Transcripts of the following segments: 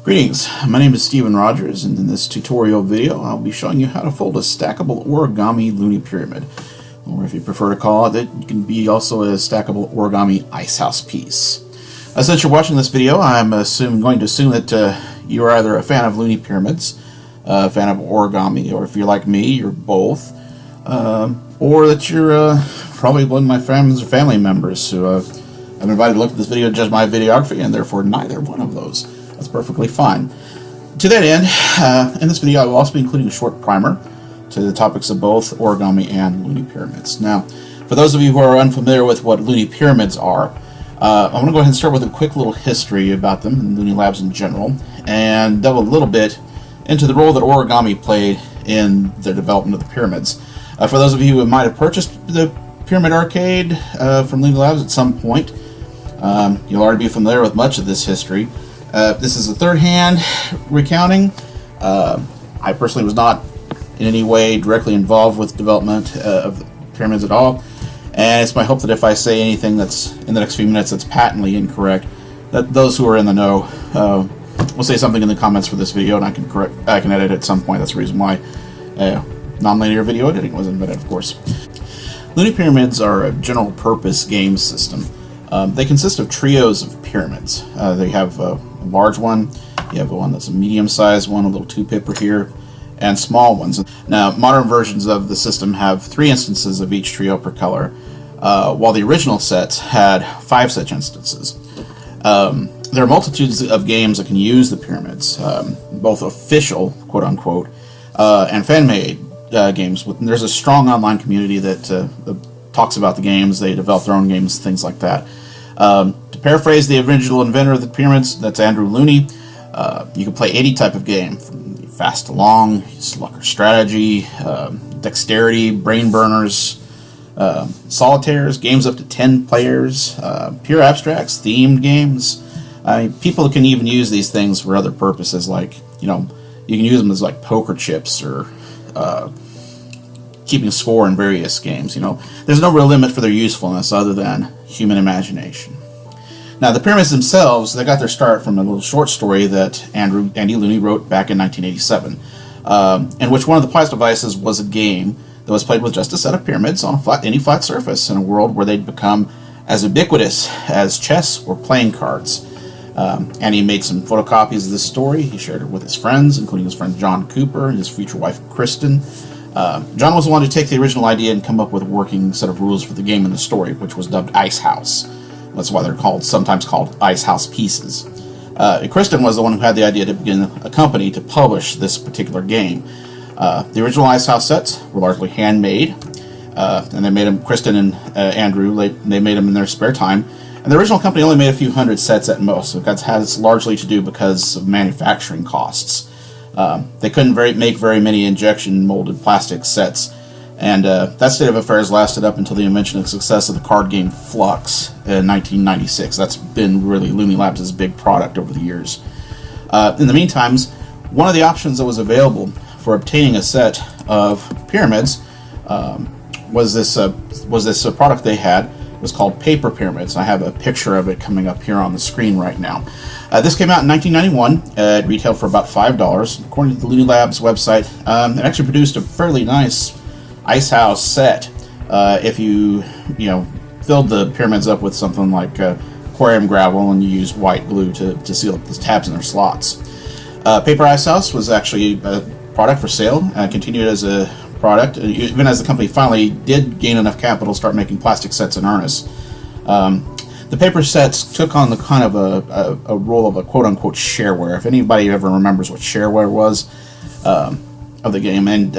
Greetings, my name is Steven Rogers, and in this tutorial video I'll be showing you how to fold a stackable origami Looney Pyramid, or if you prefer to call it, it can be also a stackable origami Icehouse piece. Since you're watching this video, I'm going to assume that you're either a fan of Looney Pyramids, a fan of origami, or if you're like me, you're both, or that you're probably one of my friends or family members who I've invited to look at this video to judge my videography, and therefore neither one of those. That's perfectly fine. To that end, in this video I will also be including a short primer to the topics of both origami and Looney Pyramids. Now, for those of you who are unfamiliar with what Looney Pyramids are, I'm going to go ahead and start with a quick little history about them and Looney Labs in general, and delve a little bit into the role that origami played in the development of the pyramids. For those of you who might have purchased the Pyramid Arcade from Looney Labs at some point, you'll already be familiar with much of this history. This is a third-hand recounting. I personally was not in any way directly involved with development of the pyramids at all, and it's my hope that if I say anything that's in the next few minutes that's patently incorrect, that those who are in the know will say something in the comments for this video, and I can edit it at some point. That's the reason why non-linear video editing was invented, of course. Looney Pyramids are a general-purpose game system. They consist of trios of pyramids. They have a large one, you have one that's a medium-sized one, a little two-pipper here, and small ones. Now, modern versions of the system have 3 instances of each trio per color, while the original sets had 5 such instances. There are multitudes of games that can use the pyramids, both official, quote-unquote, and fan-made games. There's a strong online community that talks about the games. They develop their own games, things like that. To paraphrase the original inventor of the pyramids, that's Andrew Looney, you can play any type of game, from fast to long, slugger strategy, dexterity, brain burners, solitaires, games up to 10 players, pure abstracts, themed games. People can even use these things for other purposes, like, you can use them as like poker chips or keeping score in various games. There's no real limit for their usefulness other than human imagination. Now, the pyramids themselves, they got their start from a little short story that Andy Looney wrote back in 1987, in which one of the prized devices was a game that was played with just a set of pyramids on any flat surface in a world where they'd become as ubiquitous as chess or playing cards. And he made some photocopies of this story. He shared it with his friends, including his friend John Cooper and his future wife Kristen. John was the one to take the original idea and come up with a working set of rules for the game and the story, which was dubbed Icehouse. That's why they're sometimes called Icehouse pieces. Kristen was the one who had the idea to begin a company to publish this particular game. The original Icehouse sets were largely handmade, and they made them, Kristen and Andrew, they made them in their spare time. And the original company only made a few hundred sets at most, so that has largely to do because of manufacturing costs. They couldn't make very many injection molded plastic sets, and that state of affairs lasted up until the invention and success of the card game Flux in 1996. That's been really Looney Labs' big product over the years. In the meantime, one of the options that was available for obtaining a set of pyramids was this product they had. It was called paper pyramids. I have a picture of it coming up here on the screen right now. This came out in 1991. It retailed for about $5. According to the Looney Labs website, it actually produced a fairly nice Icehouse set if you filled the pyramids up with something like aquarium gravel and you used white glue to seal up the tabs in their slots. Paper Icehouse was actually a product for sale and continued as a product, even as the company finally did gain enough capital to start making plastic sets in earnest. The paper sets took on the kind of a role of a quote-unquote shareware, if anybody ever remembers what shareware was of the game, and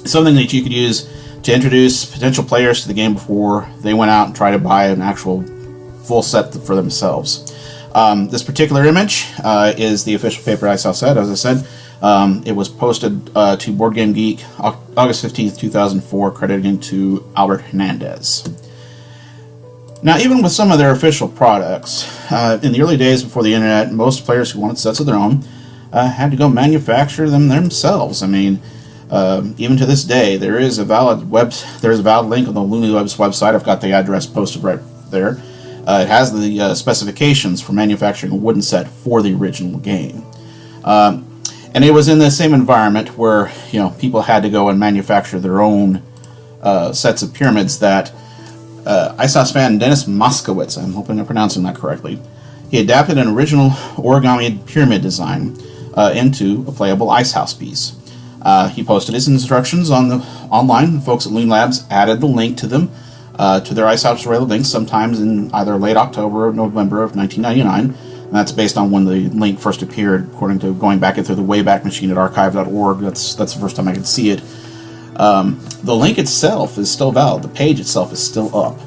something that you could use to introduce potential players to the game before they went out and tried to buy an actual full set for themselves. This particular image is the official Paper Icehouse set, as I said. It was posted to Board Game Geek August 15th, 2004, crediting to Albert Hernandez. Now, even with some of their official products, in the early days before the internet, most players who wanted sets of their own had to go manufacture them themselves. I mean, even to this day, there is a valid link on the Looney Webs website. I've got the address posted right there. It has the specifications for manufacturing a wooden set for the original game. And it was in the same environment where, people had to go and manufacture their own sets of pyramids that Icehouse fan Dennis Moskowitz, I'm hoping I'm pronouncing that correctly, he adapted an original origami pyramid design into a playable Icehouse piece. He posted his instructions online. The folks at Looney Labs added the link to them, to their Icehouse related links, sometimes in either late October or November of 1999. And that's based on when the link first appeared, according to going back into the Wayback Machine at archive.org. That's the first time I could see it. The link itself is still valid. The page itself is still up.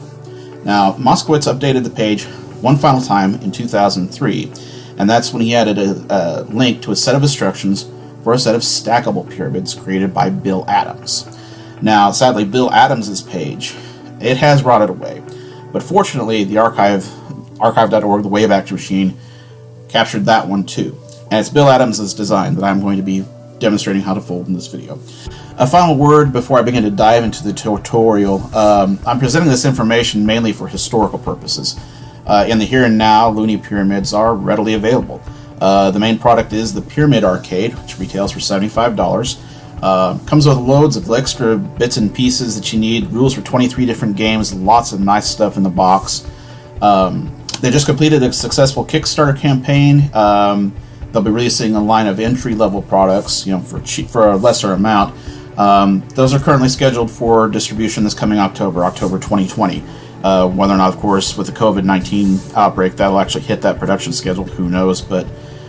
Now, Moskowitz updated the page one final time in 2003, and that's when he added a link to a set of instructions for a set of stackable pyramids created by Bill Adams. Now, sadly, Bill Adams' page, it has rotted away, but fortunately, the archive.org, the Wayback Machine, captured that one too. And it's Bill Adams' design that I'm going to be demonstrating how to fold in this video. A final word before I begin to dive into the tutorial. I'm presenting this information mainly for historical purposes. In the here and now, Looney Pyramids are readily available. The main product is the Pyramid Arcade, which retails for $75. Comes with loads of extra bits and pieces that you need, rules for 23 different games, lots of nice stuff in the box. They just completed a successful Kickstarter campaign. They'll be releasing a line of entry-level products, for a lesser amount. Those are currently scheduled for distribution this coming October 2020. Whether or not, of course, with the COVID-19 outbreak, that'll actually hit that production schedule, who knows, but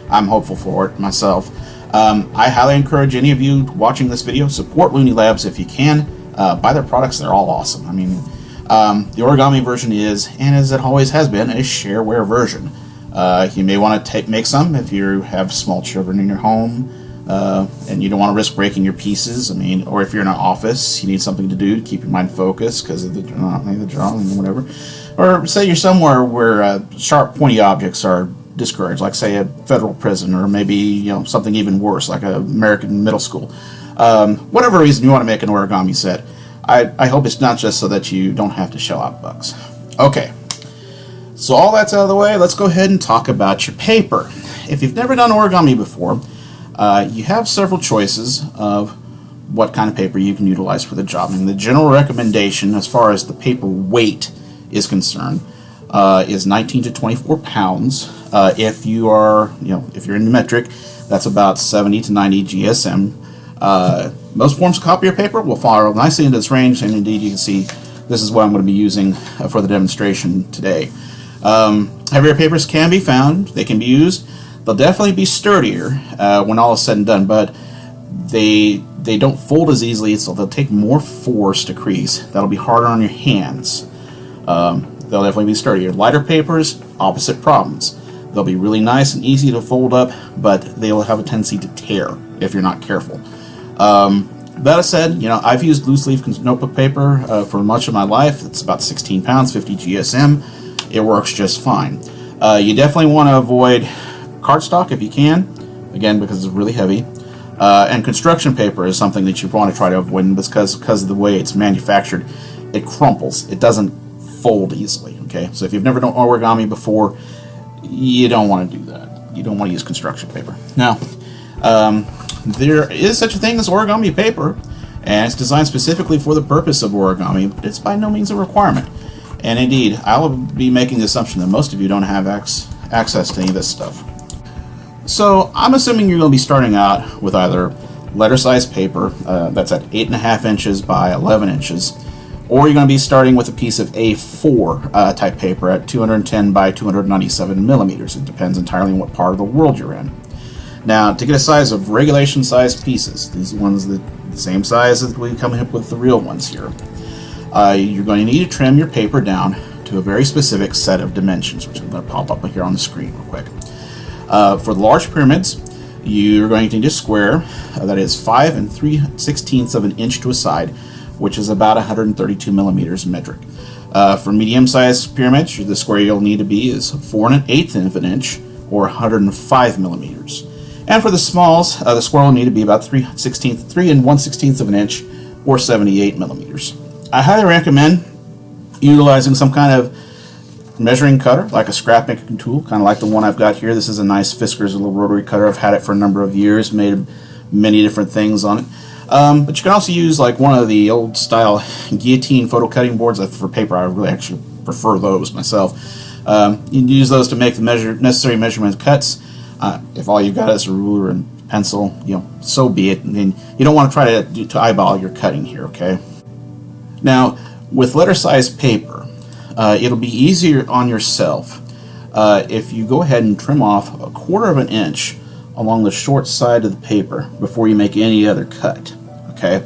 I'm hopeful for it myself. I highly encourage any of you watching this video, support Looney Labs if you can. Buy their products, they're all awesome. The origami version is, and as it always has been, a shareware version. You may want to make some if you have small children in your home, and you don't want to risk breaking your pieces. Or if you're in an office, you need something to do to keep your mind focused because of the drawing, whatever. Or say you're somewhere where sharp, pointy objects are discouraged, like say a federal prison, or maybe something even worse, like an American middle school. Whatever reason you want to make an origami set. I hope it's not just so that you don't have to shell out bucks. Okay, so all that's out of the way, let's go ahead and talk about your paper. If you've never done origami before, you have several choices of what kind of paper you can utilize for the job. The general recommendation as far as the paper weight is concerned is 19 to 24 pounds. If you are, if you're in metric, that's about 70 to 90 GSM. Most forms of copier paper will fall nicely into this range, and indeed you can see this is what I'm going to be using for the demonstration today. Heavier papers can be found, they can be used. They'll definitely be sturdier when all is said and done, but they don't fold as easily, so they'll take more force to crease. That'll be harder on your hands. They'll definitely be sturdier. Lighter papers, opposite problems. They'll be really nice and easy to fold up, but they will have a tendency to tear if you're not careful. That said, I've used loose leaf notebook paper for much of my life. It's about 16 pounds, 50 GSM. It works just fine. You definitely want to avoid cardstock if you can, again, because it's really heavy. And construction paper is something that you want to try to avoid because of the way it's manufactured. It crumples. It doesn't fold easily, okay? So if you've never done origami before, you don't want to do that. You don't want to use construction paper. Now, there is such a thing as origami paper, and it's designed specifically for the purpose of origami, but it's by no means a requirement. And indeed, I will be making the assumption that most of you don't have access to any of this stuff. So I'm assuming you're going to be starting out with either letter-sized paper that's at 8.5 inches by 11 inches, or you're going to be starting with a piece of A4 type paper at 210 by 297 millimeters. It depends entirely on what part of the world you're in. Now, to get a size of regulation sized pieces, these ones the same size as we come up with the real ones here, you're going to need to trim your paper down to a very specific set of dimensions, which I'm going to pop up here on the screen real quick. For the large pyramids, you're going to need a square that is 5 3/16 of an inch to a side, which is about 132 millimeters metric. For medium-sized pyramids, the square you'll need to be is 4 1/8 of an inch, or 105 millimeters. And for the smalls, the square will need to be about 3 1/16 of an inch, or 78 millimeters. I highly recommend utilizing some kind of measuring cutter, like a scrap making tool, kind of like the one I've got here. This is a nice Fisker's little rotary cutter. I've had it for a number of years, made many different things on it. But you can also use like one of the old style guillotine photo cutting boards for paper. I really actually prefer those myself. You can use those to make the necessary measurement cuts. If all you've got is a ruler and pencil, so be it. And you don't want to try to eyeball your cutting here, okay? Now, with letter size paper, it'll be easier on yourself if you go ahead and trim off 1/4 of an inch along the short side of the paper before you make any other cut, okay?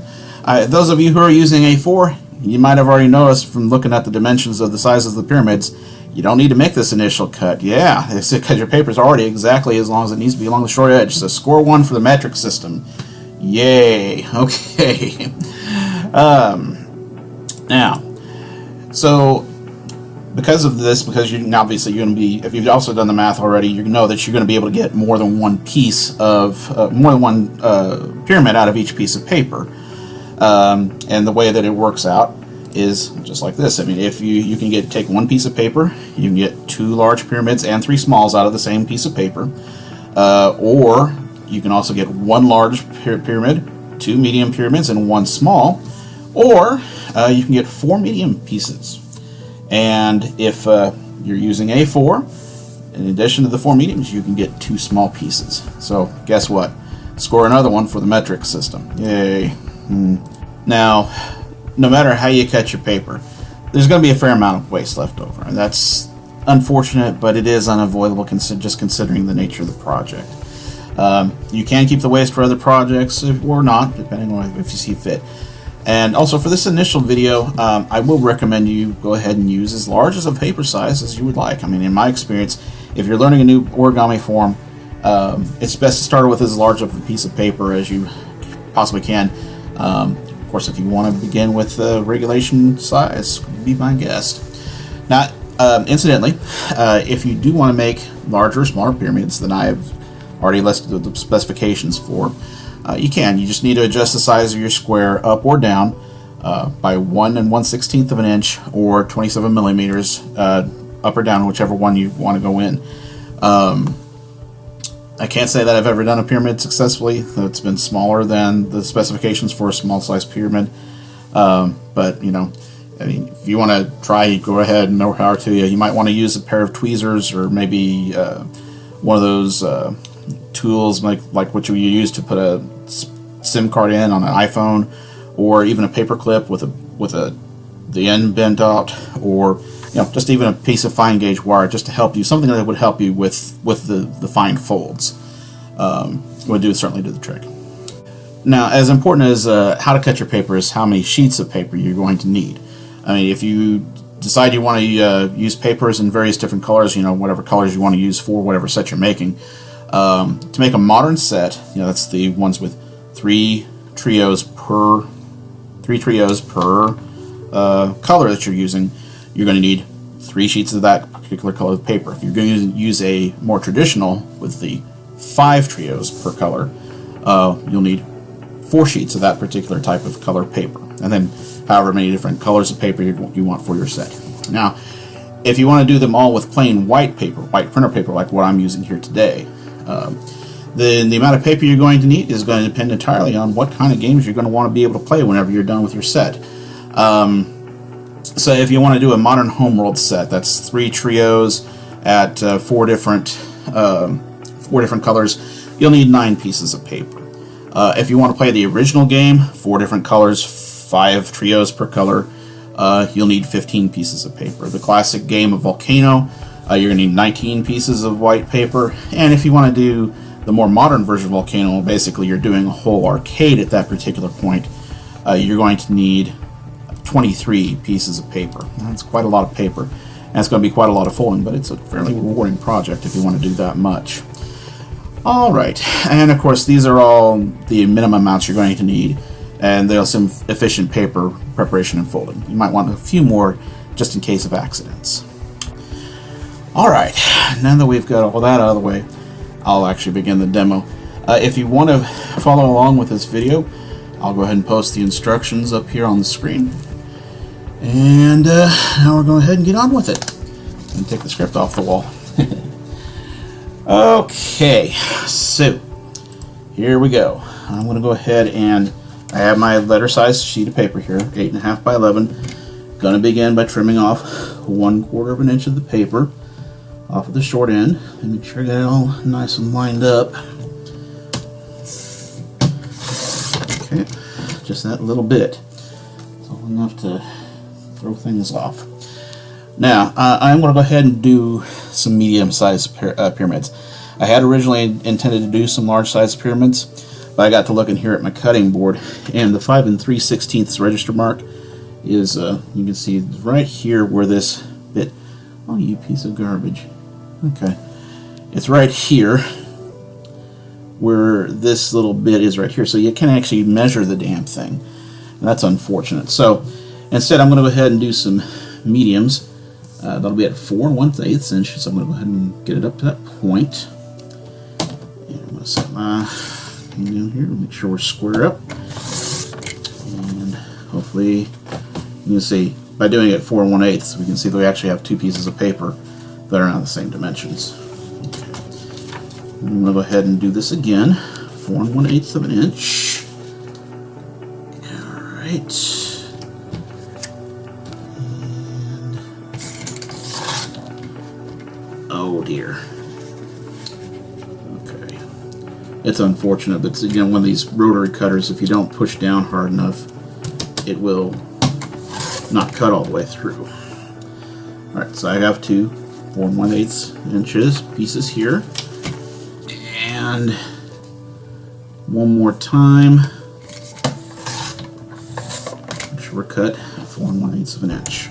Those of you who are using A4, you might have already noticed from looking at the dimensions of the sizes of the pyramids, you don't need to make this initial cut. Yeah, it's because your paper is already exactly as long as it needs to be along the short edge. So score 1 for the metric system. Yay. Okay. Now, so because of this, because obviously you're going to be, if you've also done the math already, you know that you're going to be able to get more than one piece of, more than one pyramid out of each piece of paper. And the way that it works out is just like this. I mean, if you can take one piece of paper, you can get 2 large pyramids and 3 smalls out of the same piece of paper, or you can also get 1 large pyramid, 2 medium pyramids, and 1 small, or you can get 4 medium pieces. And if you're using A4, in addition to the 4 mediums, you can get 2 small pieces. So guess what? Score another 1 for the metric system. Yay. Now, no matter how you cut your paper, there's going to be a fair amount of waste left over. And that's unfortunate, but it is unavoidable just considering the nature of the project. You can keep the waste for other projects or not, depending on if you see fit. And also for this initial video, I will recommend you go ahead and use as large as a paper size as you would like. I mean, in my experience, if you're learning a new origami form, it's best to start with as large of a piece of paper as you possibly can. Of course, if you want to begin with regulation size, be my guest. Now, incidentally, if you do want to make larger or smaller pyramids than I have already listed the specifications for, you can. You just need to adjust the size of your square up or down by 1 1/16 of an inch or 27 millimeters up or down, whichever one you want to go in. I can't say that I've ever done a pyramid successfully that's been smaller than the specifications for a small size pyramid. But, I mean, if you want to try, go ahead and more power to you. You might want to use a pair of tweezers or maybe one of those tools like what you use to put a SIM card in on an iPhone, or even a paper clip with the end bent out, or just even a piece of fine gauge wire just to help you, something that would help you with the fine folds. Would certainly do the trick. Now, as important as how to cut your paper is how many sheets of paper you're going to need. I mean, if you decide you want to use papers in various different colors, whatever colors you want to use for whatever set you're making, to make a modern set, that's the ones with 3 trios per color that you're using, you're going to need 3 sheets of that particular color of paper. If you're going to use a more traditional with the 5 trios per color, you'll need 4 sheets of that particular type of color paper, and then however many different colors of paper you want for your set. Now, if you want to do them all with plain white paper, white printer paper like what I'm using here today, the amount of paper you're going to need is going to depend entirely on what kind of games you're going to want to be able to play whenever you're done with your set. So if you want to do a modern homeworld set, that's 3 trios at 4 different colors, you'll need 9 pieces of paper. If you want to play the original game, 4 different colors, 5 trios per color, you'll need 15 pieces of paper. The classic game of Volcano, you're going to need 19 pieces of white paper. And if you want to do the more modern version of Volcano, basically you're doing a whole arcade at that particular point, you're going to need 23 pieces of paper. That's quite a lot of paper, and it's going to be quite a lot of folding, but it's a fairly rewarding project if you want to do that much. Alright, and of course these are all the minimum amounts you're going to need, and there's some efficient paper preparation and folding. You might want a few more just in case of accidents. Alright, now that we've got all that out of the way, I'll actually begin the demo. If you want to follow along with this video, I'll go ahead and post the instructions up here on the screen. And now we're going to go ahead and get on with it. And take the script off the wall. Okay, so here we go. I'm going to go ahead and I have my letter size sheet of paper here, 8.5 by 11. Going to begin by trimming off 1/4 of an inch of the paper off of the short end and make sure I get it all nice and lined up. Okay, just that little bit. It's all enough to throw things off. Now, I'm going to go ahead and do some medium-sized pyramids. I had originally intended to do some large-sized pyramids, but I got to looking here at my cutting board, and the 5 3/16 register mark is, you can see right here where this bit, oh, you piece of garbage. Okay. It's right here where this little bit is right here, so you can actually measure the damn thing. And that's unfortunate. So, instead I'm going to go ahead and do some mediums. That'll be at 4 1/8 inches, so I'm going to go ahead and get it up to that point. And I'm going to set my thing down here to make sure we're square up. And hopefully, you can see, by doing it at 4 1/8, we can see that we actually have 2 pieces of paper that are not the same dimensions. Okay. I'm going to go ahead and do this again, 4 1/8 of an inch. Alright. Oh dear. Okay. It's unfortunate, but again, one of these rotary cutters, if you don't push down hard enough, it will not cut all the way through. Alright, so I have 2 4 1/8 inches pieces here. And one more time. Make sure we're cut 4 1/8 of an inch.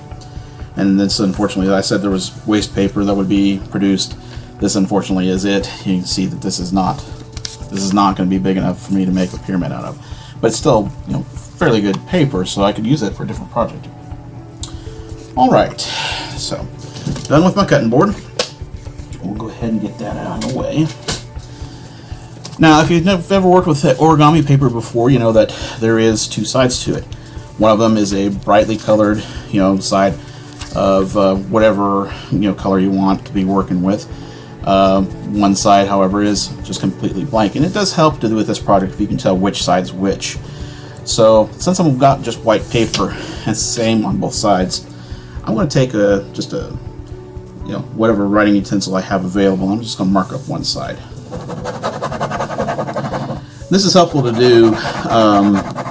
And this, unfortunately, I said there was waste paper that would be produced. This, unfortunately, is it. You can see that this is not going to be big enough for me to make a pyramid out of. But it's still, you know, fairly good paper, so I could use it for a different project. All right, so done with my cutting board. We'll go ahead and get that out of the way. Now, if you've ever worked with origami paper before, you know that there is 2 sides to it. One of them is a brightly colored, you know, side of whatever, you know, color you want to be working with. One side, however, is just completely blank, and it does help to do with this project if you can tell which side's which. So, since I've got just white paper and it's the same on both sides, I'm going to take just a, you know, whatever writing utensil I have available. I'm just going to mark up one side. This is helpful to do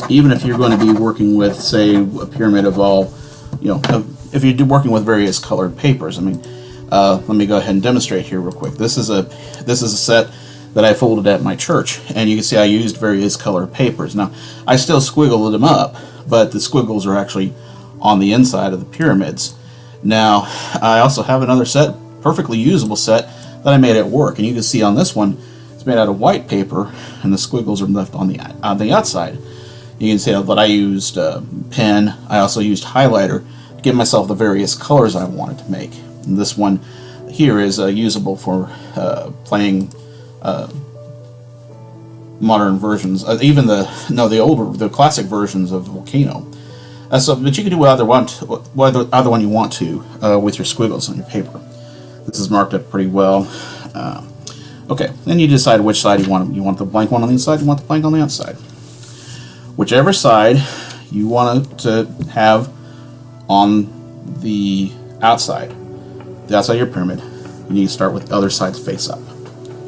even if you're going to be working with, say, a pyramid of all, you know, if you're working with various colored papers. I mean, let me go ahead and demonstrate here real quick. This is a set that I folded at my church, and you can see I used various colored papers. Now, I still squiggled them up, but the squiggles are actually on the inside of the pyramids. Now, I also have another set, perfectly usable set, that I made at work, and you can see on this one, it's made out of white paper, and the squiggles are left on the outside. You can see that I used pen. I also used highlighter to give myself the various colors I wanted to make. And this one here is usable for playing modern versions, even the classic versions of Volcano. But you can do whatever one you want to with your squiggles on your paper. This is marked up pretty well. Okay, then you decide which side you want. You want the blank one on the inside, you want the blank on the outside. Whichever side you want it to have on the outside of your pyramid, you need to start with the other side's face up.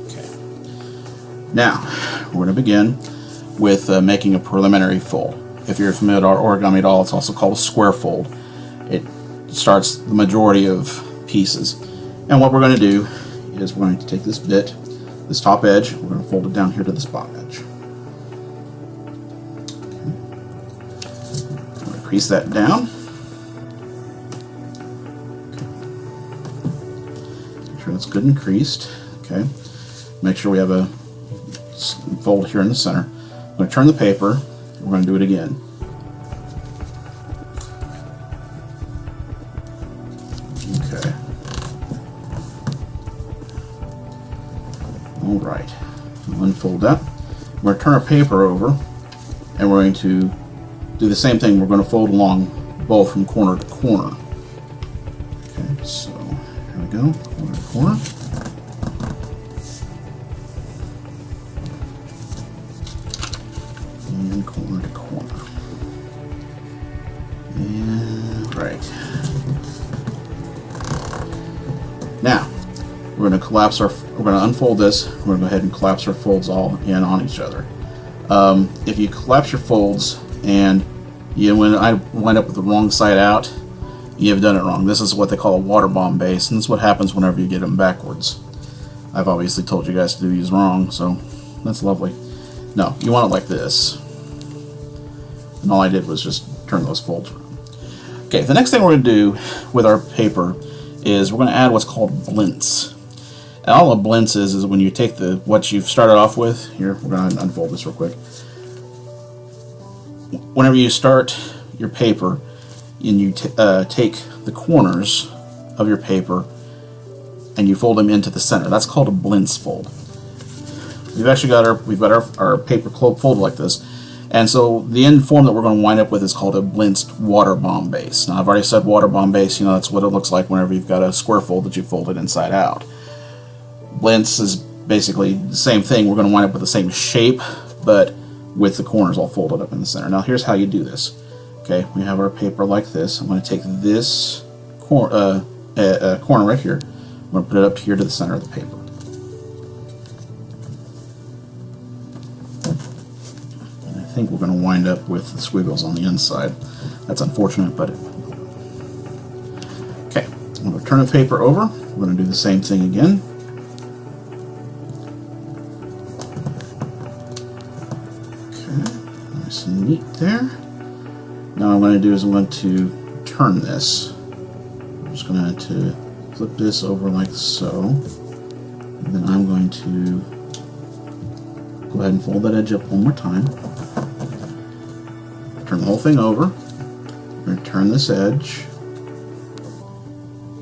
Okay. Now, we're going to begin with making a preliminary fold. If you're familiar with origami at all, it's also called a square fold. It starts the majority of pieces. And what we're going to do is we're going to take this bit, this top edge, we're going to fold it down here to this bottom edge. I'm going to crease that down. Make sure that's good and creased. Okay. Make sure we have a fold here in the center. I'm going to turn the paper. We're going to do it again. Okay. All right. Unfold that. We're going to turn our paper over, and we're going to do the same thing. We're going to fold along both from corner to corner. Okay, so Here we go, corner to corner. And corner to corner. And right. Now, we're going to unfold this. We're going to go ahead and collapse our folds all in on each other. If you collapse your folds and you wind up with the wrong side out, you've done it wrong. This is what they call a water bomb base, and this is what happens whenever you get them backwards. I've obviously told you guys to do these wrong, so that's lovely. No, you want it like this. And all I did was just turn those folds around. Okay, the next thing we're going to do with our paper is we're going to add what's called blints. And all a blintz is when you take what you've started off with. Here, we're going to unfold this real quick. Whenever you start your paper and you take the corners of your paper and you fold them into the center, that's called a blintz fold. We've got our paper folded like this, and so the end form that we're going to wind up with is called a blintzed water bomb base. Now I've already said water bomb base. That's what it looks like whenever you've got a square fold that you folded inside out. Blintz is basically the same thing. We're going to wind up with the same shape, but with the corners all folded up in the center. Now here's how you do this. Okay, we have our paper like this. I'm going to take this corner right here. I'm going to put it up here to the center of the paper. And I think we're going to wind up with the squiggles on the inside. That's unfortunate, but okay. I'm going to turn the paper over. We're going to do the same thing again. Nice and neat there. Now what I'm going to do is I'm going to turn this. I'm just going to flip this over like so. And then I'm going to go ahead and fold that edge up one more time. Turn the whole thing over. I'm going to turn this edge.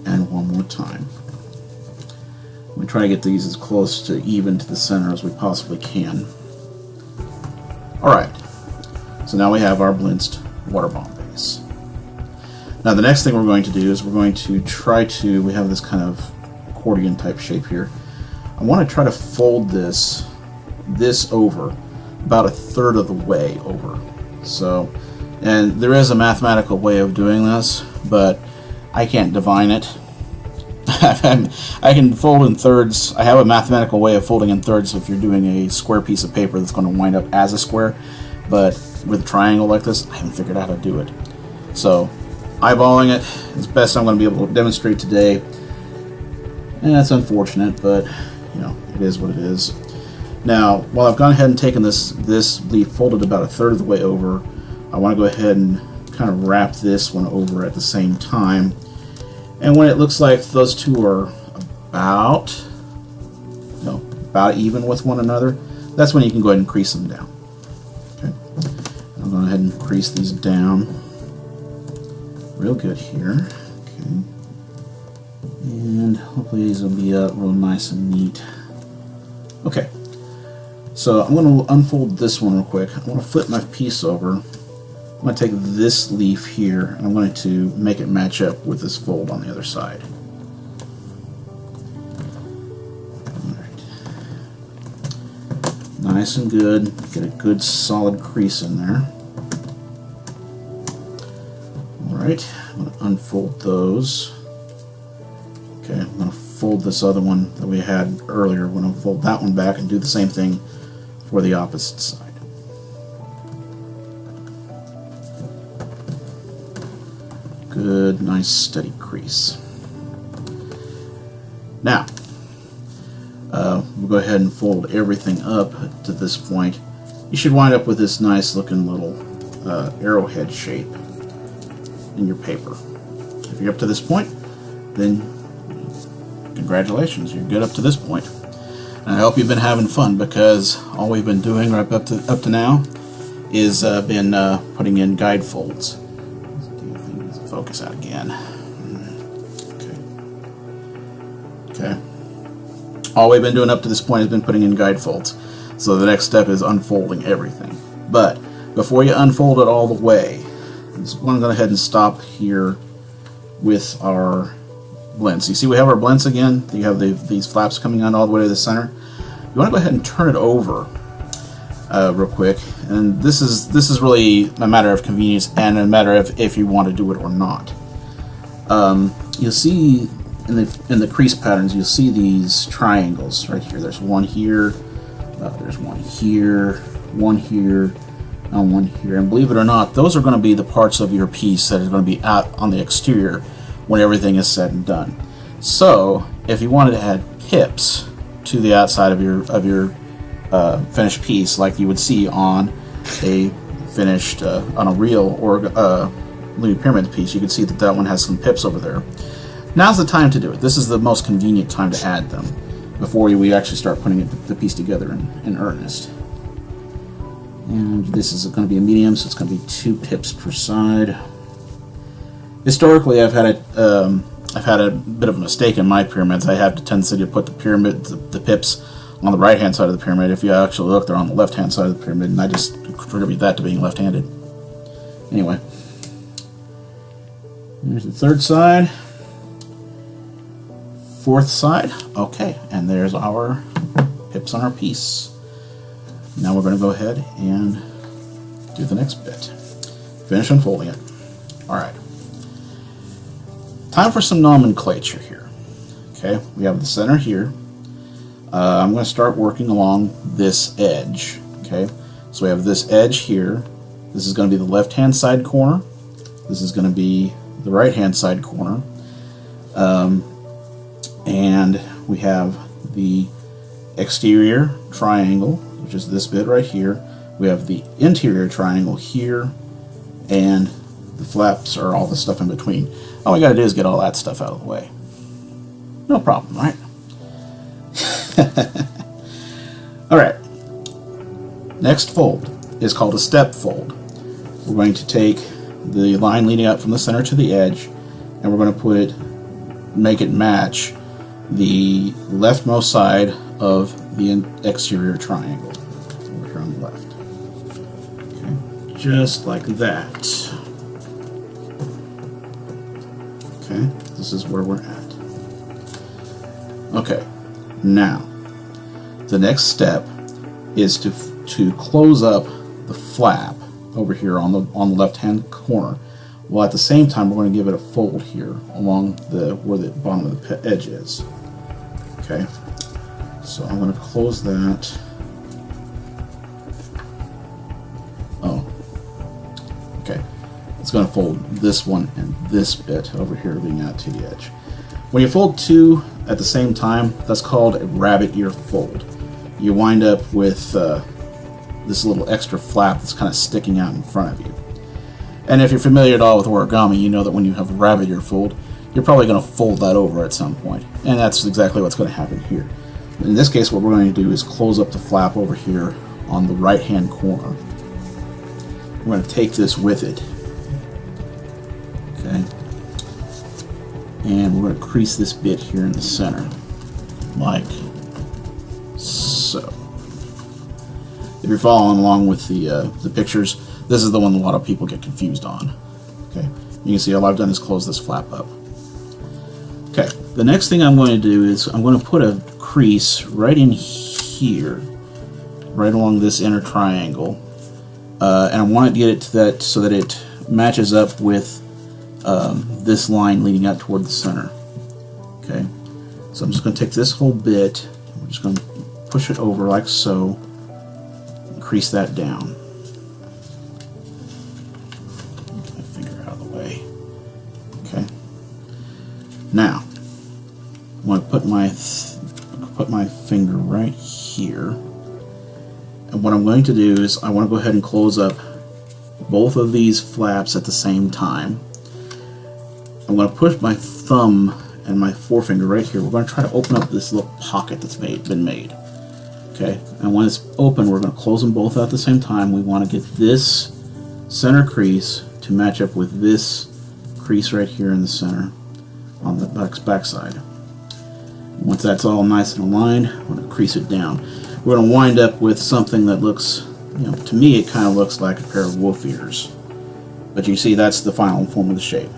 And one more time. I'm going to try to get these as close to even to the center as we possibly can. Alright. So now we have our blintzed water bomb base. Now the next thing we're going to do is we're going to we have this kind of accordion type shape here. I want to try to fold this over about 1/3 of the way over. So, and there is a mathematical way of doing this, but I can't divine it. I can fold in thirds. I have a mathematical way of folding in thirds if you're doing a square piece of paper that's going to wind up as a square, but with a triangle like this, I haven't figured out how to do it. So, eyeballing it is best I'm going to be able to demonstrate today. And that's unfortunate, but it is what it is. Now, while I've gone ahead and taken this leaf, folded about 1/3 of the way over, I want to go ahead and kind of wrap this one over at the same time. And when it looks like those two are about even with one another, that's when you can go ahead and crease them down. Okay, I'm going to go ahead and crease these down real good here. Okay, and hopefully these will be real nice and neat. Okay, so I'm going to unfold this one real quick. I want to flip my piece over. I'm going to take this leaf here and I'm going to make it match up with this fold on the other side. Alright. Nice and good. Get a good solid crease in there. Alright, I'm going to unfold those. Okay, I'm going to fold this other one that we had earlier. We're going to fold that one back and do the same thing for the opposite side. Good, nice, steady crease. Now, we'll go ahead and fold everything up to this point. You should wind up with this nice looking little arrowhead shape in your paper. If you're up to this point, then congratulations, you're good up to this point. And I hope you've been having fun, because all we've been doing right up to now is been putting in guide folds. Focus out again. Okay. All we've been doing up to this point has been putting in guide folds. So the next step is unfolding everything. But before you unfold it all the way, I'm going to go ahead and stop here with our blends. You see we have our blends again. You have these flaps coming on all the way to the center. You want to go ahead and turn it over real quick, and this is really a matter of convenience and a matter of if you want to do it or not. You'll see in the crease patterns, you'll see these triangles right here. There's one here, there's one here, one here, and one here. And believe it or not, those are going to be the parts of your piece that are going to be out on the exterior when everything is said and done. So if you wanted to add pips to the outside of your finished piece, like you would see on a finished on a real Looney Pyramid piece, you can see that that one has some pips over there. Now's the time to do it. This is the most convenient time to add them before we actually start putting the piece together in earnest. And this is going to be a medium, so it's going to be 2 pips per side. Historically, I've had a bit of a mistake in my pyramids. I have the tendency to put the pips on the right-hand side of the pyramid. If you actually look, they're on the left-hand side of the pyramid, and I just attribute that to being left-handed. Anyway, here's the 3rd side, 4th side. Okay, and there's our pips on our piece. Now we're going to go ahead and do the next bit. Finish unfolding it. Alright. Time for some nomenclature here. Okay, we have the center here. I'm going to start working along this edge. Okay, so we have this edge here. This is going to be the left-hand side corner. This is going to be the right-hand side corner. And we have the exterior triangle, which is this bit right here. We have the interior triangle here, and the flaps are all the stuff in between. All we got to do is get all that stuff out of the way. No problem, right? Alright. Next fold is called a step fold. We're going to take the line leading up from the center to the edge, and we're going to make it match the leftmost side of the exterior triangle over here on the left. Okay, just like that. Okay, this is where we're at. Okay, now the next step is to close up the flap over here on the left-hand corner, while at the same time we're going to give it a fold here along where the bottom of the edge is. Okay, so I'm going to close that. Oh, okay. It's going to fold this one and this bit over here leading out to the edge. When you fold 2 at the same time, that's called a rabbit ear fold. You wind up with this little extra flap that's kind of sticking out in front of you. And if you're familiar at all with origami, you know that when you have a rabbit ear fold, you're probably going to fold that over at some point. And that's exactly what's going to happen here. In this case, what we're going to do is close up the flap over here on the right-hand corner. We're going to take this with it. Okay. And we're going to crease this bit here in the center, like so. If you're following along with the pictures, this is the one a lot of people get confused on. Okay, you can see all I've done is close this flap up. Okay, the next thing I'm going to do is I'm going to put a crease right in here, right along this inner triangle, and I want to get it to that so that it matches up with this line leading out toward the center. Okay, so I'm just going to take this whole bit, we're just going to push it over like so, and crease that down. Get my finger out of the way. Okay. Now, I'm going to put my finger right here, and what I'm going to do is I want to go ahead and close up both of these flaps at the same time. I'm going to push my thumb and my forefinger right here. We're going to try to open up this little pocket that's been made. Okay, and when it's open, we're going to close them both at the same time. We want to get this center crease to match up with this crease right here in the center on the back side. Once that's all nice and aligned, we're going to crease it down. We're going to wind up with something that looks, to me it kind of looks like a pair of wolf ears. But you see, that's the final form of the shape.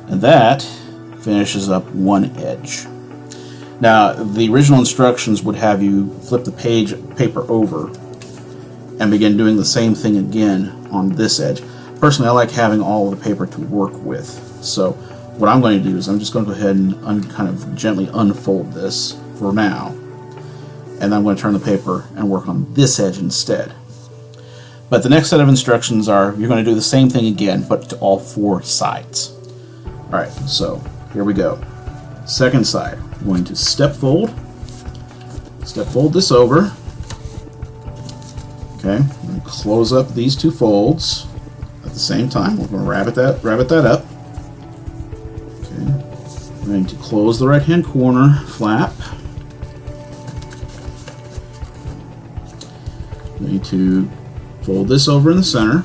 And that finishes up one edge. Now, the original instructions would have you flip the paper over and begin doing the same thing again on this edge. Personally, I like having all of the paper to work with. So what I'm going to do is I'm just going to go ahead and kind of gently unfold this for now. And then I'm going to turn the paper and work on this edge instead. But the next set of instructions are you're going to do the same thing again, but to all four sides. Alright, so here we go. Second side, I'm going to step fold this over. Okay, I'm going to close up these two folds at the same time. We're going to rabbit that up. Okay, I'm going to close the right hand corner flap. I'm going to fold this over in the center,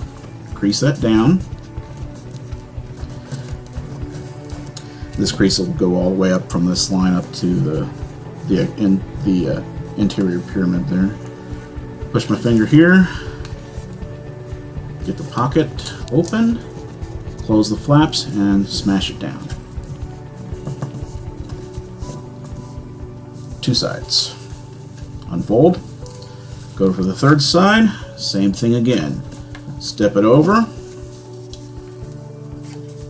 crease that down. This crease will go all the way up from this line up to the interior pyramid there. Push my finger here, get the pocket open, close the flaps, and smash it down. Two sides. Unfold, go for the third side, same thing again. Step it over,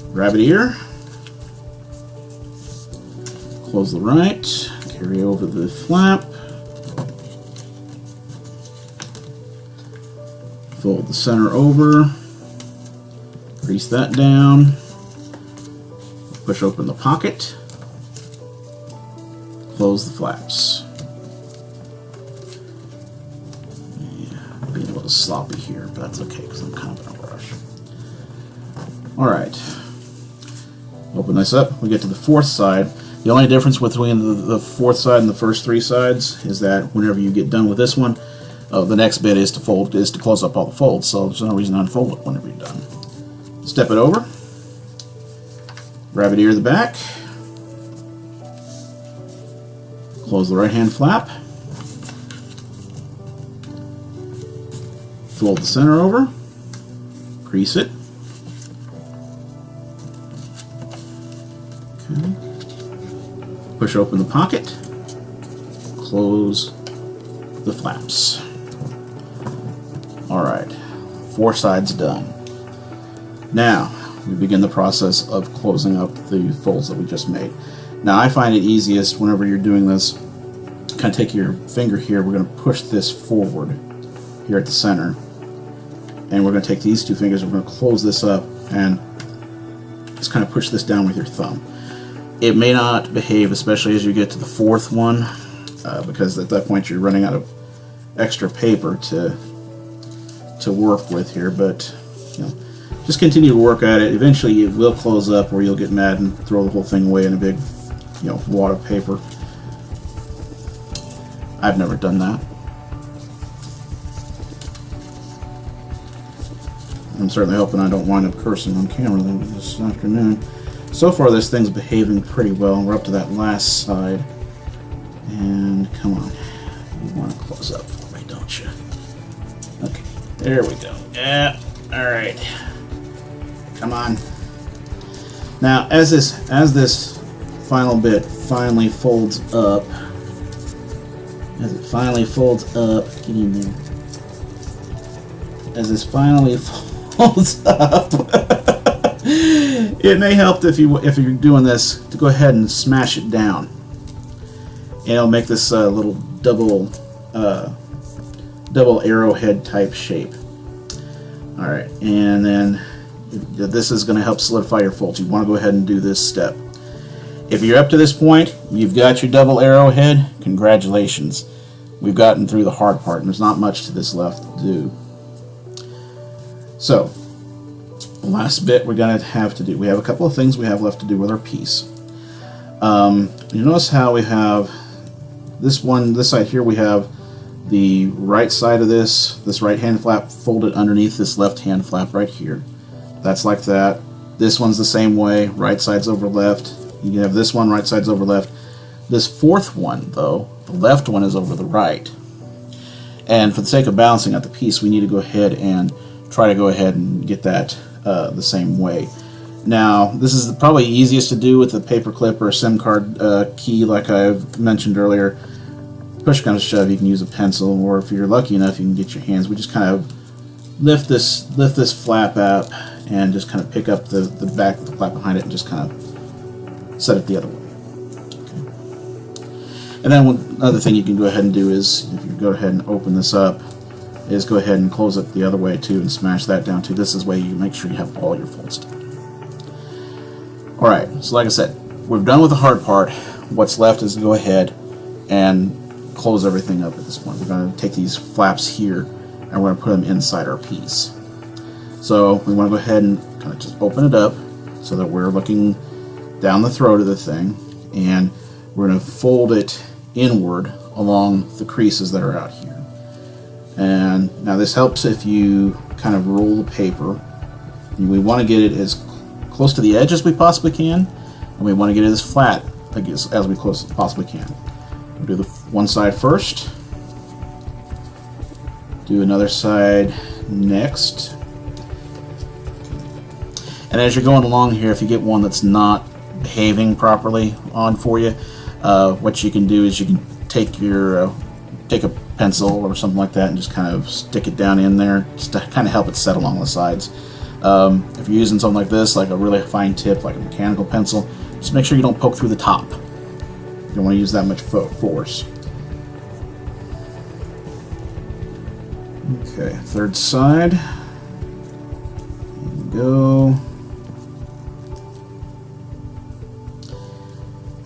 rabbit ear, close the right, carry over the flap, fold the center over, crease that down, push open the pocket, close the flaps. Yeah, being a little sloppy here, but that's okay because I'm kind of in a rush. Alright, open this up, we get to the fourth side. The only difference between the fourth side and the first three sides is that whenever you get done with this one, the next bit is to close up all the folds, so there's no reason to unfold it whenever you're done. Step it over, rabbit ear the back, close the right hand flap, fold the center over, crease it, okay. Push open the pocket, close the flaps. Alright, four sides done. Now, we begin the process of closing up the folds that we just made. Now, I find it easiest whenever you're doing this, kind of take your finger here, we're going to push this forward here at the center. And we're going to take these two fingers, we're going to close this up and just kind of push this down with your thumb. It may not behave, especially as you get to the fourth one, because at that point you're running out of extra paper to work with here, but you know, just continue to work at it. Eventually it will close up or you'll get mad and throw the whole thing away in a big, you know, wad of paper. I've never done that. I'm certainly hoping I don't wind up cursing on camera this afternoon. So far this thing's behaving pretty well. We're up to that last side. And come on. You want to close up for me, don't you? Okay, there we go. Yeah, alright. Come on. Now as this final bit finally folds up, get in there. As this finally folds up, it may help if you're doing this to go ahead and smash it down. And it'll make this little double arrowhead type shape. Alright, and then this is going to help solidify your folds. You want to go ahead and do this step. If you're up to this point, you've got your double arrowhead, congratulations. We've gotten through the hard part, and there's not much to this left to do. So, last bit we're going to have to do. We have a couple of things we have left to do with our piece. You notice how we have this side here, we have the right side of this right hand flap folded underneath this left hand flap right here. That's like that. This one's the same way, right side's over left. You have this one, right side's over left. This fourth one, though, the left one is over the right. And for the sake of balancing out the piece, we need to go ahead and try to go ahead and get that the same way. Now, this is probably easiest to do with a paper clip or a SIM card key, like I've mentioned earlier. Push kind of shove, you can use a pencil, or if you're lucky enough, you can get your hands. We just kind of lift this flap up and just kind of pick up the back of the flap behind it and just kind of set it the other way. Okay. And then one other thing you can go ahead and do is, if you go ahead and open this up, is go ahead and close it the other way too and smash that down too. This is way you make sure you have all your folds done. Alright, so like I said, we're done with the hard part. What's left is to go ahead and close everything up at this point. We're going to take these flaps here and we're going to put them inside our piece. So we want to go ahead and kind of just open it up so that we're looking down the throat of the thing, and we're going to fold it inward along the creases that are out here. And now this helps if you kind of roll the paper. And we want to get it as close to the edge as we possibly can, and we want to get it as flat as we possibly can. We'll do the one side first, do another side next, and as you're going along here, if you get one that's not behaving properly on for you, what you can do is you can take a pencil or something like that and just kind of stick it down in there just to kind of help it set along the sides. If you're using something like this, like a really fine tip, like a mechanical pencil, just make sure you don't poke through the top. You don't want to use that much force. Okay, third side. Here we go.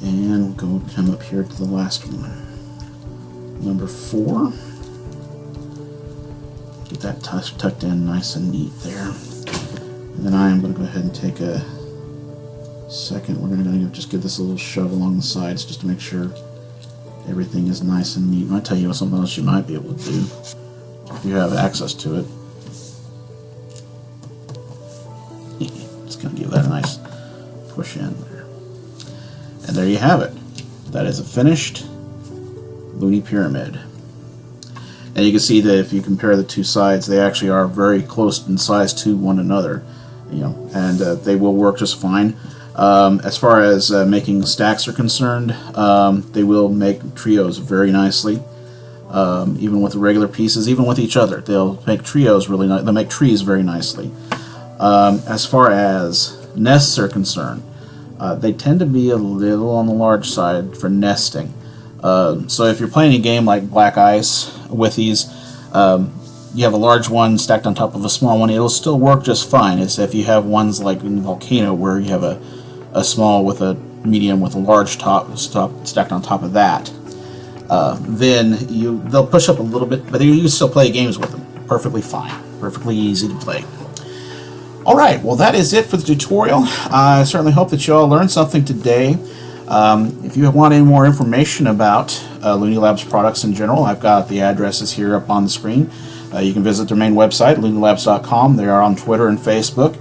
And we'll go come up here to the last one. Number 4. Get that tucked in nice and neat there. And then I am going to go ahead and take a second. We're going to just give this a little shove along the sides just to make sure everything is nice and neat. And I'll tell you something else you might be able to do if you have access to it. Just going to give that a nice push in there. And there you have it. That is a finished Looney Pyramid. And you can see that if you compare the two sides, they actually are very close in size to one another, and they will work just fine. As far as making stacks are concerned, they will make trios very nicely, even with the regular pieces, even with each other. They'll make trios really nice. They'll make trees very nicely. As far as nests are concerned, they tend to be a little on the large side for nesting. So if you're playing a game like Black Ice with these, you have a large one stacked on top of a small one, it'll still work just fine. It's if you have ones like in Volcano where you have a small with a medium with a large top stacked on top of that, then they'll push up a little bit, but you can still play games with them perfectly fine, perfectly easy to play. Alright, well that is it for the tutorial. I certainly hope that you all learned something today. If you want any more information about Looney Labs products in general, I've got the addresses here up on the screen. You can visit their main website, LooneyLabs.com. They are on Twitter and Facebook.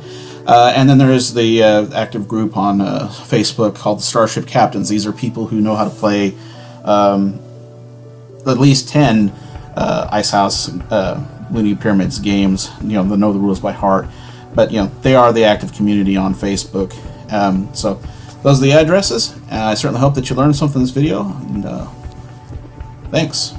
And then there is the active group on Facebook called the Starship Captains. These are people who know how to play at least 10 Icehouse Looney Pyramids games. They know the rules by heart. But they are the active community on Facebook. So those are the addresses. I certainly hope that you learned something in this video. And thanks.